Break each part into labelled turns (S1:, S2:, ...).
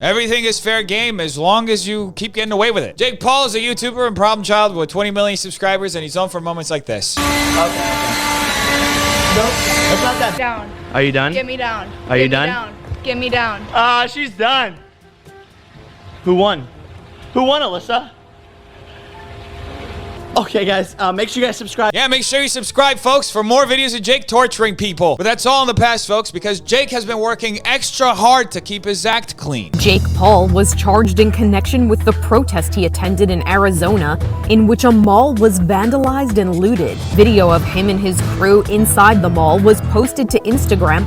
S1: Everything is fair game as long as you keep getting away with it. Jake Paul is a YouTuber and problem child with 20 million subscribers, and he's known for moments like this.
S2: Okay. Nope, it's not that.
S3: Down.
S4: Are you done?
S3: Get me down.
S4: Are you done?
S3: Down. Get me down.
S4: She's done. Who won? Who won, Alyssa?
S2: Okay, guys, make sure you guys subscribe.
S1: Yeah, make sure you subscribe, folks, for more videos of Jake torturing people. But that's all in the past, folks, because Jake has been working extra hard to keep his act clean.
S5: Jake Paul was charged in connection with the protest he attended in Arizona, in which a mall was vandalized and looted. Video of him and his crew inside the mall was posted to Instagram.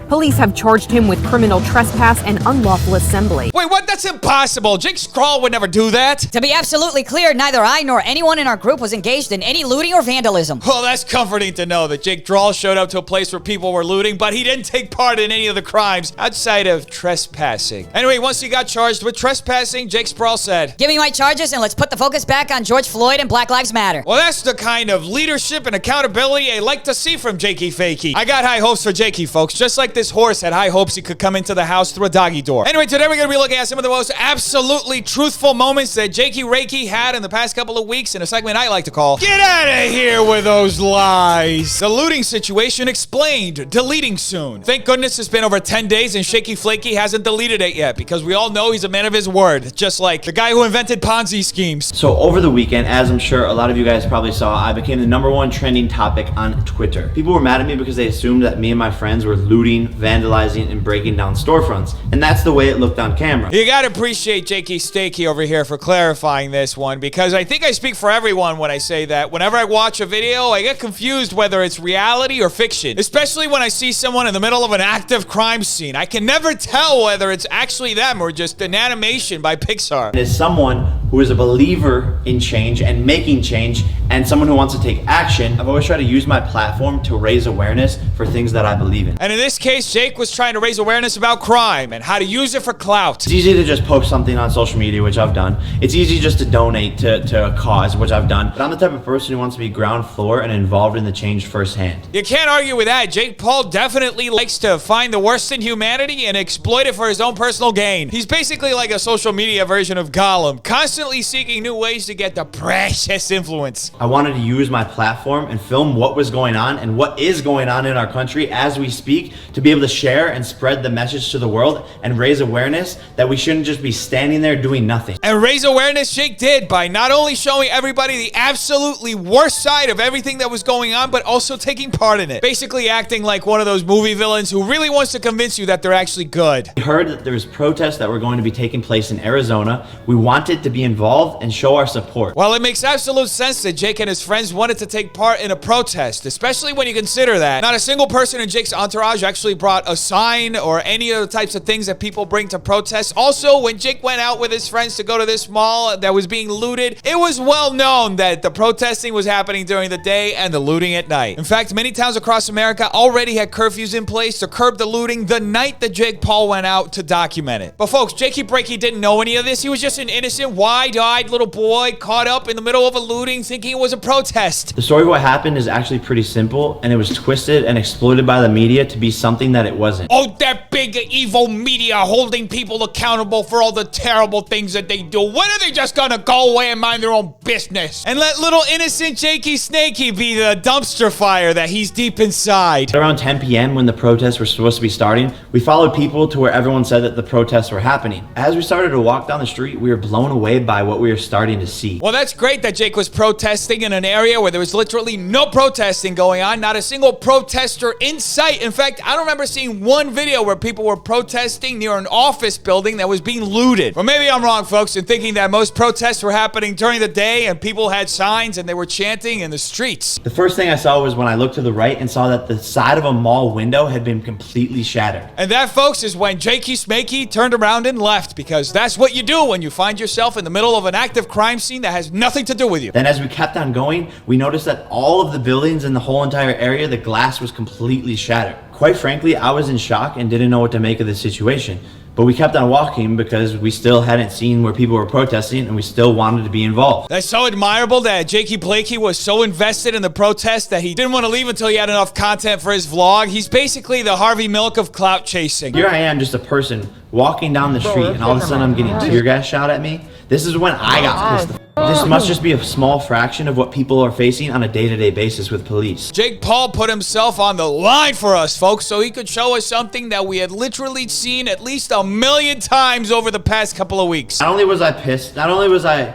S5: Police have charged him with criminal trespass and unlawful assembly.
S1: Wait, what? That's impossible. Jake Scrawl would never do that.
S6: To be absolutely clear, neither I nor anyone in our group was engaged in any looting or vandalism.
S1: Well, that's comforting to know that Jake Drawl showed up to a place where people were looting, but he didn't take part in any of the crimes outside of trespassing. Anyway, once he got charged with trespassing, Jake Sprawl said,
S6: "Give me my charges and let's put the focus back on George Floyd and Black Lives Matter."
S1: well, that's the kind of leadership and accountability I like to see from Jakey Fakey. I got high hopes for Jakey, folks, just like this horse had high hopes he could come into the house through a doggy door. Anyway, today we're going to be looking at some of the most absolutely truthful moments that Jakey Reiki had in the past couple of weeks in a segment I like to call, Get Out of Here with Those Lies. The looting situation explained, deleting soon. Thank goodness it's been over 10 days and Shaky Flaky hasn't deleted it yet, because we all know he's a man of his word, just like the guy who invented Ponzi schemes.
S4: So over the weekend, as I'm sure a lot of you guys probably saw, I became the #1 trending topic on Twitter. People were mad at me because they assumed that me and my friends were looting, vandalizing, and breaking down storefronts. And that's the way it looked on camera.
S1: You gotta appreciate Jakey Stakey over here for clarifying this one, because I think I speak for everyone when I say that whenever I watch a video, I get confused whether it's reality or fiction, especially when I see someone in the middle of an active crime scene. I can never tell whether it's actually them or just an animation by Pixar.
S4: As someone who is a believer in change and making change, and someone who wants to take action, I've always tried to use my platform to raise awareness for things that I believe in.
S1: And in this case, Jake was trying to raise awareness about crime and how to use it for clout.
S4: It's easy to just post something on social media, which I've done. It's easy just to donate to a cause, which I've done. But I'm the type of person who wants to be ground floor and involved in the change firsthand.
S1: You can't argue with that. Jake Paul definitely likes to find the worst in humanity and exploit it for his own personal gain. He's basically like a social media version of Gollum, constantly seeking new ways to get the precious influence.
S4: I wanted to use my platform and film what was going on and what is going on in our country as we speak, to be able to share and spread the message to the world and raise awareness that we shouldn't just be standing there doing nothing.
S1: And raise awareness Jake did by not only showing everybody the absolutely worst side of everything that was going on, but also taking part in it. Basically acting like one of those movie villains who really wants to convince you that they're actually good.
S4: We heard that there was protests that were going to be taking place in Arizona. We wanted to be involved and show our support.
S1: Well, it makes absolute sense that Jake and his friends wanted to take part in a protest, especially when you consider that not a single person in Jake's entourage actually brought a sign or any of the types of things that people bring to protests. Also, when Jake went out with his friends to go to this mall that was being looted, it was well known that the protesting was happening during the day and the looting at night. In fact, many towns across America already had curfews in place to curb the looting the night that Jake Paul went out to document it. But folks, Jakey Breaky didn't know any of this. He was just an innocent, wide-eyed little boy caught up in the middle of a looting thinking it was a protest.
S4: The story of what happened is actually pretty simple, and it was twisted and exploited by the media to be something that it wasn't.
S1: Oh, that big evil media holding people accountable for all the terrible things that they do. When are they just gonna go away and mind their own business and let little innocent Jakey Snakey be the dumpster fire that he's deep inside?
S4: Around 10 p.m. when the protests were supposed to be starting, we followed people to where everyone said that the protests were happening. As we started to walk down the street, we were blown away by what we were starting to see.
S1: Well, that's great that Jake was protesting in an area where there was literally no protesting going on, not a single protester in sight. In fact, I don't remember seeing one video where people were protesting near an office building that was being looted. Or maybe I'm wrong, folks, in thinking that most protests were happening during the day and people had signs and they were chanting in the streets.
S4: The first thing I saw was when I looked to the right and saw that the side of a mall window had been completely shattered.
S1: And that, folks, is when Jakey Smakey turned around and left, because that's what you do when you find yourself in the middle of an active crime scene that has nothing to do with you.
S4: Then as we kept on going, we noticed that all of the buildings in the whole entire area, the glass was completely shattered. Quite frankly, I was in shock and didn't know what to make of the situation. But we kept on walking because we still hadn't seen where people were protesting and we still wanted to be involved.
S1: That's so admirable that Jakey Blakey was so invested in the protest that he didn't want to leave until he had enough content for his vlog. He's basically the Harvey Milk of clout chasing.
S4: Here I am, just a person walking down the street, and all of a sudden I'm getting tear gas shot at me. This is when I got pissed. This must just be a small fraction of what people are facing on a day-to-day basis with police.
S1: Jake Paul put himself on the line for us, folks, so he could show us something that we had literally seen at least 1,000,000 times over the past couple of weeks.
S4: Not only was I pissed, not only was I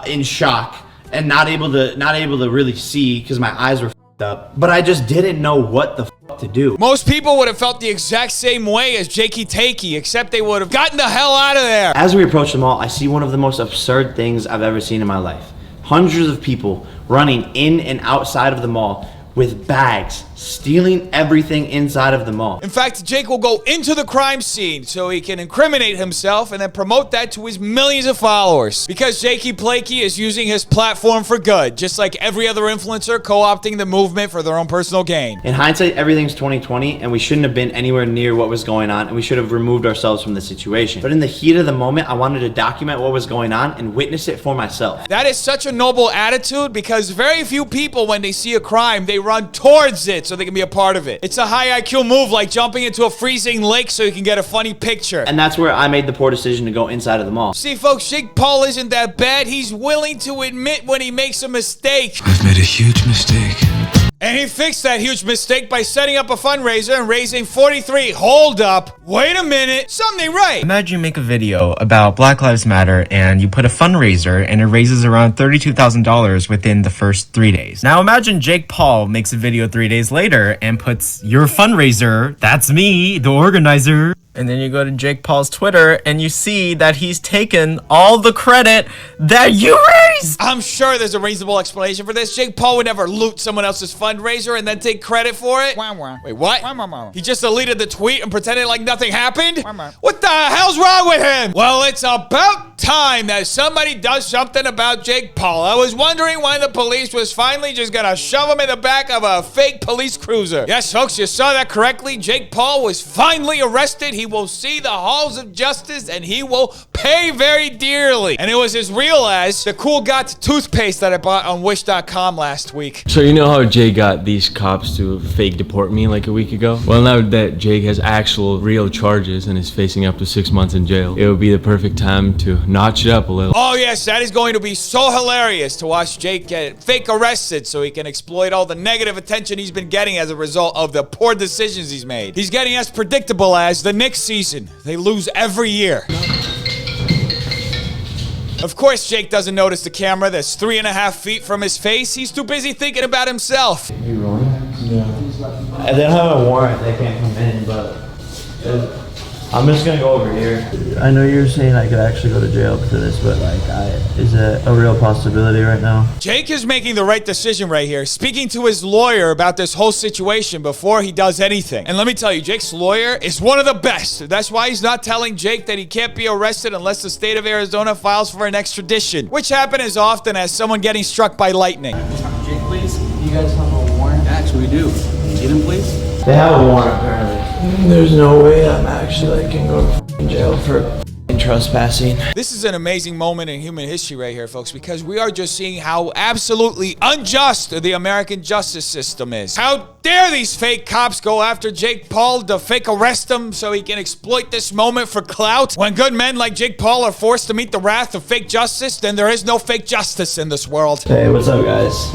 S4: in shock and not able to really see because my eyes were f***ed up, but I just didn't know what the f*** to do.
S1: Most people would have felt the exact same way as Jakey Takey, except they would have gotten the hell out of there.
S4: As we approach the mall, I see one of the most absurd things I've ever seen in my life. Hundreds of people running in and outside of the mall with bags, stealing everything inside of the mall.
S1: In fact, Jake will go into the crime scene so he can incriminate himself and then promote that to his millions of followers. Because Jakey Blakey is using his platform for good, just like every other influencer co-opting the movement for their own personal gain.
S4: In hindsight, everything's 2020, and we shouldn't have been anywhere near what was going on, and we should have removed ourselves from the situation. But in the heat of the moment, I wanted to document what was going on and witness it for myself.
S1: That is such a noble attitude because very few people, when they see a crime, they run towards it so they can be a part of it. It's a high IQ move, like jumping into a freezing lake so you can get a funny picture.
S4: And that's where I made the poor decision to go inside of the mall.
S1: See, folks, Jake Paul isn't that bad. He's willing to admit when he makes a mistake.
S3: I've made a huge mistake.
S1: And he fixed that huge mistake by setting up a fundraiser and raising 43. Hold up. Wait a minute. Something ain't right.
S7: Imagine you make a video about Black Lives Matter and you put a fundraiser and it raises around $32,000 within the first 3 days. Now imagine Jake Paul makes a video 3 days later and puts your fundraiser, that's me, the organizer. And then you go to Jake Paul's Twitter and you see that he's taken all the credit that you raised.
S1: I'm sure there's a reasonable explanation for this. Jake Paul would never loot someone else's fundraiser and then take credit for it. Wait, what? He just deleted the tweet and pretended like nothing happened? What the hell's wrong with him? Well, it's about time that somebody does something about Jake Paul. I was wondering why the police was finally just gonna shove him in the back of a fake police cruiser. Yes, folks, you saw that correctly. Jake Paul was finally arrested. He will see the halls of justice and he will pay very dearly. And it was as real as the Cool Got toothpaste that I bought on Wish.com last week.
S8: So you know how Jake got these cops to fake deport me like a week ago? Well, now that Jake has actual real charges and is facing up to 6 months in jail, it would be the perfect time to notch it up a little.
S1: Oh yes, that is going to be so hilarious to watch Jake get fake arrested so he can exploit all the negative attention he's been getting as a result of the poor decisions he's made. He's getting as predictable as the Knicks season. They lose every year. Of course, Jake doesn't notice the camera that's 3.5 feet from his face. He's too busy thinking about himself.
S4: You rolling? Yeah. I don't have a warrant. They can't come in, but I'm just gonna go over here. I know you're saying I could actually go to jail for this, but like, is it a real possibility right now?
S1: Jake is making the right decision right here, speaking to his lawyer about this whole situation before he does anything. And let me tell you, Jake's lawyer is one of the best. That's why he's not telling Jake that he can't be arrested unless the state of Arizona files for an extradition, which happens as often as someone getting struck by lightning.
S2: Jake, please. Do you guys have a warrant? Actually, we do. Get him, please.
S4: They have a warrant, apparently. There's no way I'm actually like can go to jail for trespassing.
S1: This is an amazing moment in human history right here, folks, because we are just seeing how absolutely unjust the American justice system is. How dare these fake cops go after Jake Paul to fake arrest him so he can exploit this moment for clout? When good men like Jake Paul are forced to meet the wrath of fake justice, then there is no fake justice in this world.
S4: Hey, what's up, guys?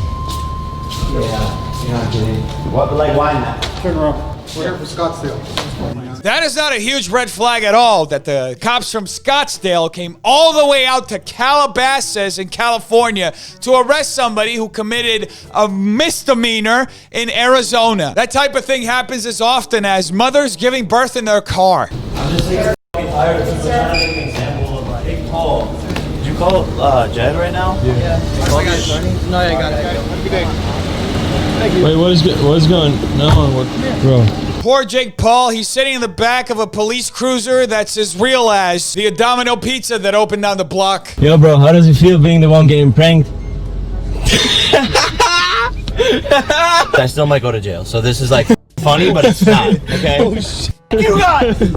S4: Yeah, you're not kidding. What, like, why not?
S9: Turn around. We're here for Scottsdale.
S1: That is not a huge red flag at all, that the cops from Scottsdale came all the way out to Calabasas in California to arrest somebody who committed a misdemeanor in Arizona. That type of thing happens as often as mothers giving birth in their car.
S4: I'm just like tired of people trying to make an example of Jake Paul. Did you call Jed right now? Yeah.
S2: I got it. No, I got it. Have a good day.
S8: Wait, what is going on? Bro.
S1: Poor Jake Paul, he's sitting in the back of a police cruiser that's as real as the Domino pizza that opened down the block.
S8: Yo, bro, how does it feel being the one getting pranked?
S4: I still might go to jail, so this is like funny, but it's not, okay?
S2: Oh, shit. You got it.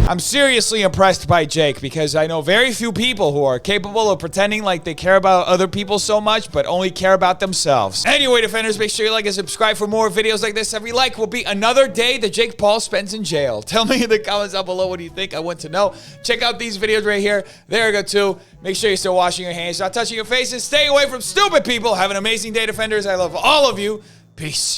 S1: I'm seriously impressed by Jake because I know very few people who are capable of pretending like they care about other people so much, but only care about themselves. Anyway, defenders, make sure you like and subscribe for more videos like this. Every like will be another day that Jake Paul spends in jail. Tell me in the comments down below, what do you think? I want to know. Check out these videos right here. There you go too. Make sure you're still washing your hands, not touching your faces. Stay away from stupid people. Have an amazing day, defenders. I love all of you. Peace.